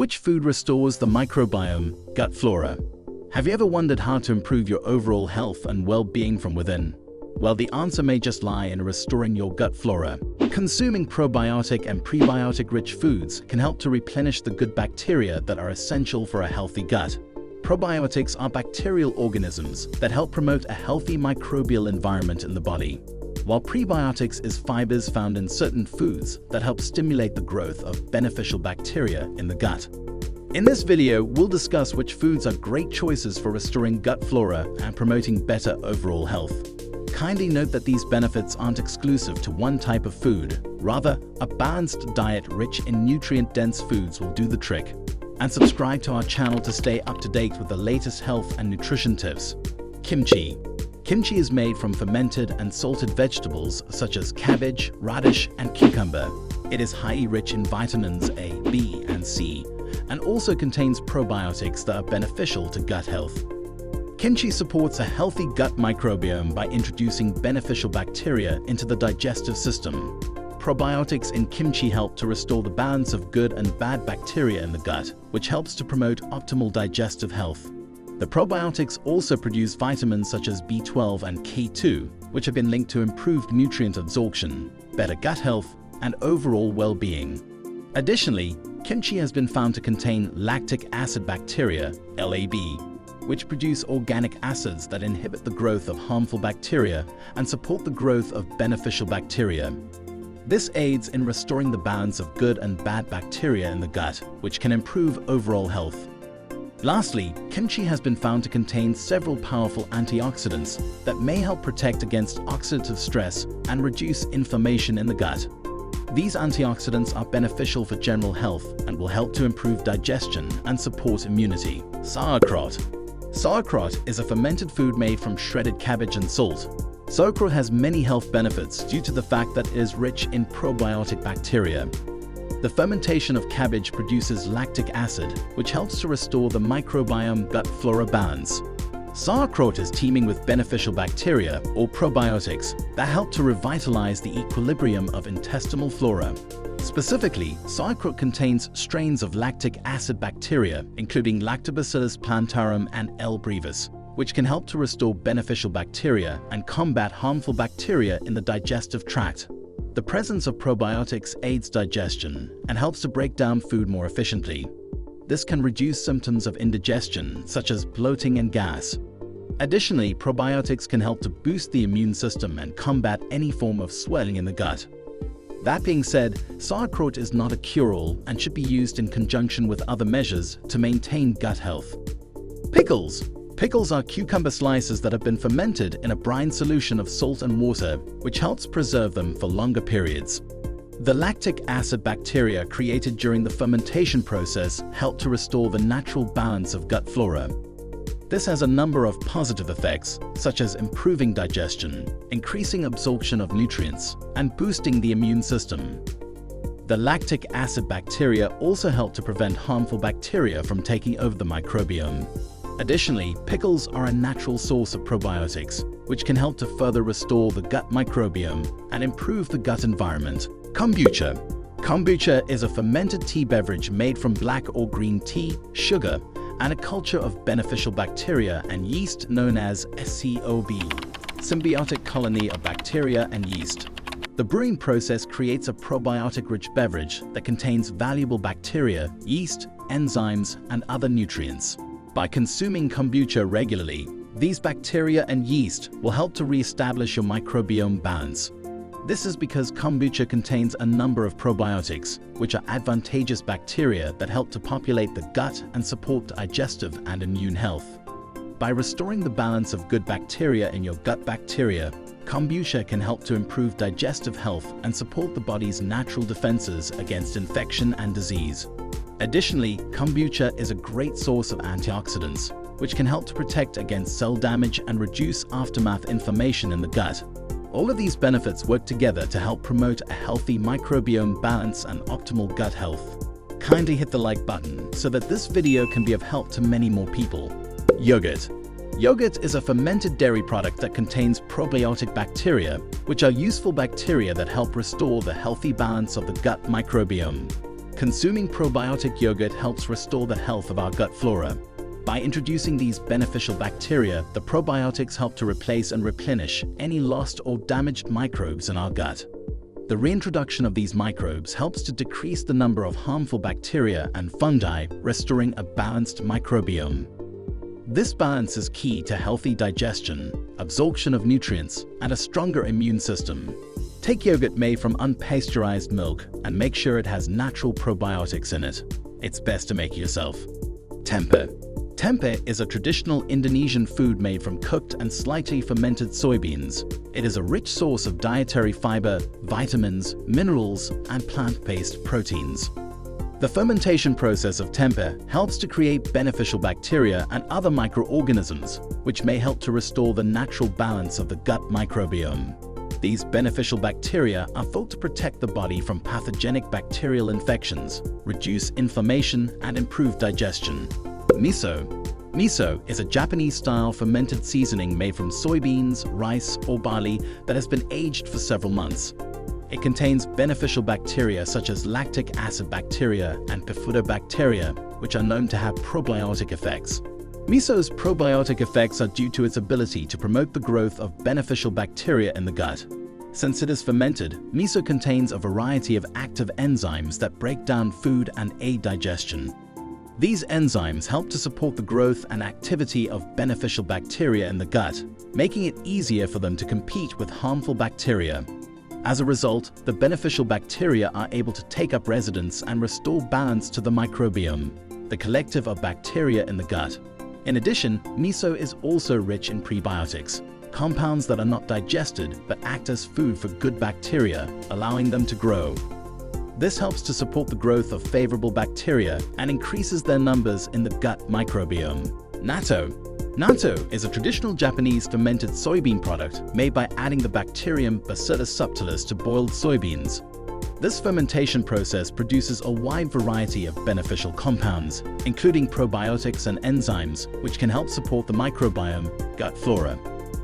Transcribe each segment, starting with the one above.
Which food restores the microbiome, gut flora? Have you ever wondered how to improve your overall health and well-being from within? Well, the answer may just lie in restoring your gut flora. Consuming probiotic and prebiotic-rich foods can help to replenish the good bacteria that are essential for a healthy gut. Probiotics are bacterial organisms that help promote a healthy microbial environment in the body, while prebiotics is fibers found in certain foods that help stimulate the growth of beneficial bacteria in the gut. In this video, we'll discuss which foods are great choices for restoring gut flora and promoting better overall health. Kindly note that these benefits aren't exclusive to one type of food. Rather, a balanced diet rich in nutrient-dense foods will do the trick. And subscribe to our channel to stay up to date with the latest health and nutrition tips. Kimchi. Kimchi is made from fermented and salted vegetables such as cabbage, radish, and cucumber. It is highly rich in vitamins A, B, and C, and also contains probiotics that are beneficial to gut health. Kimchi supports a healthy gut microbiome by introducing beneficial bacteria into the digestive system. Probiotics in kimchi help to restore the balance of good and bad bacteria in the gut, which helps to promote optimal digestive health. The probiotics also produce vitamins such as B12 and K2, which have been linked to improved nutrient absorption, better gut health, and overall well-being. Additionally, kimchi has been found to contain lactic acid bacteria, LAB, which produce organic acids that inhibit the growth of harmful bacteria and support the growth of beneficial bacteria. This aids in restoring the balance of good and bad bacteria in the gut, which can improve overall health. Lastly, kimchi has been found to contain several powerful antioxidants that may help protect against oxidative stress and reduce inflammation in the gut. These antioxidants are beneficial for general health and will help to improve digestion and support immunity. Saurkraut. Saurkraut is a fermented food made from shredded cabbage and salt. Saurkraut has many health benefits due to the fact that it is rich in probiotic bacteria. The fermentation of cabbage produces lactic acid, which helps to restore the microbiome gut flora balance. Saurkraut is teeming with beneficial bacteria, or probiotics, that help to revitalize the equilibrium of intestinal flora. Specifically, sauerkraut contains strains of lactic acid bacteria, including Lactobacillus plantarum and L. brevis, which can help to restore beneficial bacteria and combat harmful bacteria in the digestive tract. The presence of probiotics aids digestion and helps to break down food more efficiently. This can reduce symptoms of indigestion, such as bloating and gas. Additionally, probiotics can help to boost the immune system and combat any form of swelling in the gut. That being said, sauerkraut is not a cure-all and should be used in conjunction with other measures to maintain gut health. Pickles. Pickles are cucumber slices that have been fermented in a brine solution of salt and water, which helps preserve them for longer periods. The lactic acid bacteria created during the fermentation process help to restore the natural balance of gut flora. This has a number of positive effects, such as improving digestion, increasing absorption of nutrients, and boosting the immune system. The lactic acid bacteria also help to prevent harmful bacteria from taking over the microbiome. Additionally, pickles are a natural source of probiotics, which can help to further restore the gut microbiome and improve the gut environment. Kombucha. Kombucha is a fermented tea beverage made from black or green tea, sugar, and a culture of beneficial bacteria and yeast known as SCOB, symbiotic colony of bacteria and yeast. The brewing process creates a probiotic-rich beverage that contains valuable bacteria, yeast, enzymes, and other nutrients. By consuming kombucha regularly, these bacteria and yeast will help to re-establish your microbiome balance. This is because kombucha contains a number of probiotics, which are advantageous bacteria that help to populate the gut and support digestive and immune health. By restoring the balance of good bacteria in your gut bacteria, kombucha can help to improve digestive health and support the body's natural defenses against infection and disease. Additionally, kombucha is a great source of antioxidants, which can help to protect against cell damage and reduce aftermath inflammation in the gut. All of these benefits work together to help promote a healthy microbiome balance and optimal gut health. Kindly hit the like button so that this video can be of help to many more people. Yogurt. Yogurt is a fermented dairy product that contains probiotic bacteria, which are useful bacteria that help restore the healthy balance of the gut microbiome. Consuming probiotic yogurt helps restore the health of our gut flora. By introducing these beneficial bacteria, the probiotics help to replace and replenish any lost or damaged microbes in our gut. The reintroduction of these microbes helps to decrease the number of harmful bacteria and fungi, restoring a balanced microbiome. This balance is key to healthy digestion, absorption of nutrients, and a stronger immune system. Take yogurt made from unpasteurized milk and make sure it has natural probiotics in it. It's best to make it yourself. Tempeh. Tempeh is a traditional Indonesian food made from cooked and slightly fermented soybeans. It is a rich source of dietary fiber, vitamins, minerals, and plant-based proteins. The fermentation process of tempeh helps to create beneficial bacteria and other microorganisms, which may help to restore the natural balance of the gut microbiome. These beneficial bacteria are thought to protect the body from pathogenic bacterial infections, reduce inflammation, and improve digestion. Miso. Miso is a Japanese-style fermented seasoning made from soybeans, rice, or barley that has been aged for several months. It contains beneficial bacteria such as lactic acid bacteria and bifidobacteria, which are known to have probiotic effects. Miso's probiotic effects are due to its ability to promote the growth of beneficial bacteria in the gut. Since it is fermented, miso contains a variety of active enzymes that break down food and aid digestion. These enzymes help to support the growth and activity of beneficial bacteria in the gut, making it easier for them to compete with harmful bacteria. As a result, the beneficial bacteria are able to take up residence and restore balance to the microbiome, the collective of bacteria in the gut. In addition, miso is also rich in prebiotics, compounds that are not digested but act as food for good bacteria, allowing them to grow. This helps to support the growth of favorable bacteria and increases their numbers in the gut microbiome. Natto. Natto is a traditional Japanese fermented soybean product made by adding the bacterium Bacillus subtilis to boiled soybeans. This fermentation process produces a wide variety of beneficial compounds, including probiotics and enzymes, which can help support the microbiome, gut flora.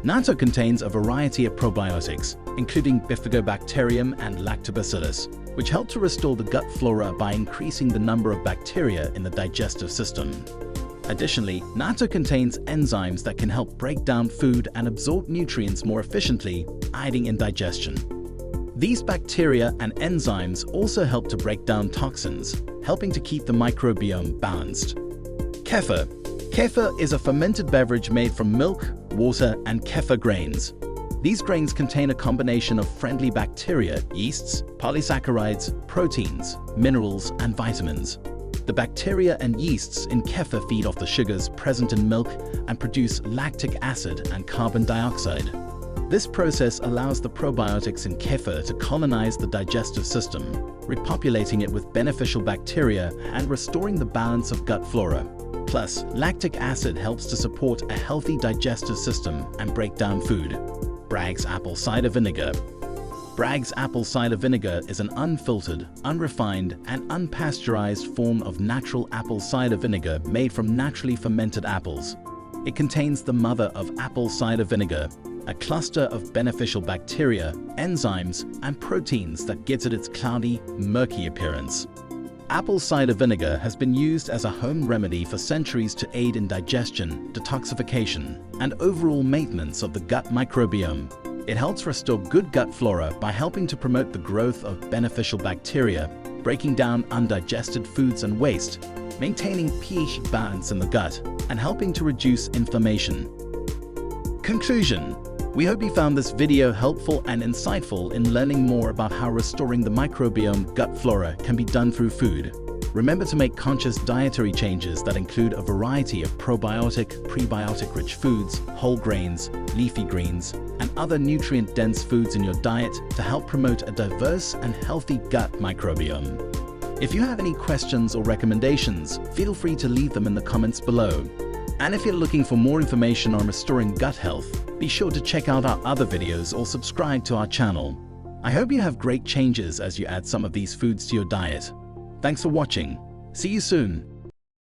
Natto contains a variety of probiotics, including bifidobacterium and lactobacillus, which help to restore the gut flora by increasing the number of bacteria in the digestive system. Additionally, natto contains enzymes that can help break down food and absorb nutrients more efficiently, aiding in digestion. These bacteria and enzymes also help to break down toxins, helping to keep the microbiome balanced. Kefir. Kefir is a fermented beverage made from milk, water, and kefir grains. These grains contain a combination of friendly bacteria, yeasts, polysaccharides, proteins, minerals, and vitamins. The bacteria and yeasts in kefir feed off the sugars present in milk and produce lactic acid and carbon dioxide. This process allows the probiotics in kefir to colonize the digestive system, repopulating it with beneficial bacteria and restoring the balance of gut flora. Plus, lactic acid helps to support a healthy digestive system and break down food. Bragg's apple cider vinegar. Bragg's apple cider vinegar is an unfiltered, unrefined, and unpasteurized form of natural apple cider vinegar made from naturally fermented apples. It contains the mother of apple cider vinegar, a cluster of beneficial bacteria, enzymes, and proteins that gives it its cloudy, murky appearance. Apple cider vinegar has been used as a home remedy for centuries to aid in digestion, detoxification, and overall maintenance of the gut microbiome. It helps restore good gut flora by helping to promote the growth of beneficial bacteria, breaking down undigested foods and waste, maintaining pH balance in the gut, and helping to reduce inflammation. Conclusion. We hope you found this video helpful and insightful in learning more about how restoring the microbiome gut flora can be done through food. Remember to make conscious dietary changes that include a variety of probiotic, prebiotic-rich foods, whole grains, leafy greens, and other nutrient-dense foods in your diet to help promote a diverse and healthy gut microbiome. If you have any questions or recommendations, feel free to leave them in the comments below. And if you're looking for more information on restoring gut health, be sure to check out our other videos or subscribe to our channel. I hope you have great changes as you add some of these foods to your diet. Thanks for watching. See you soon.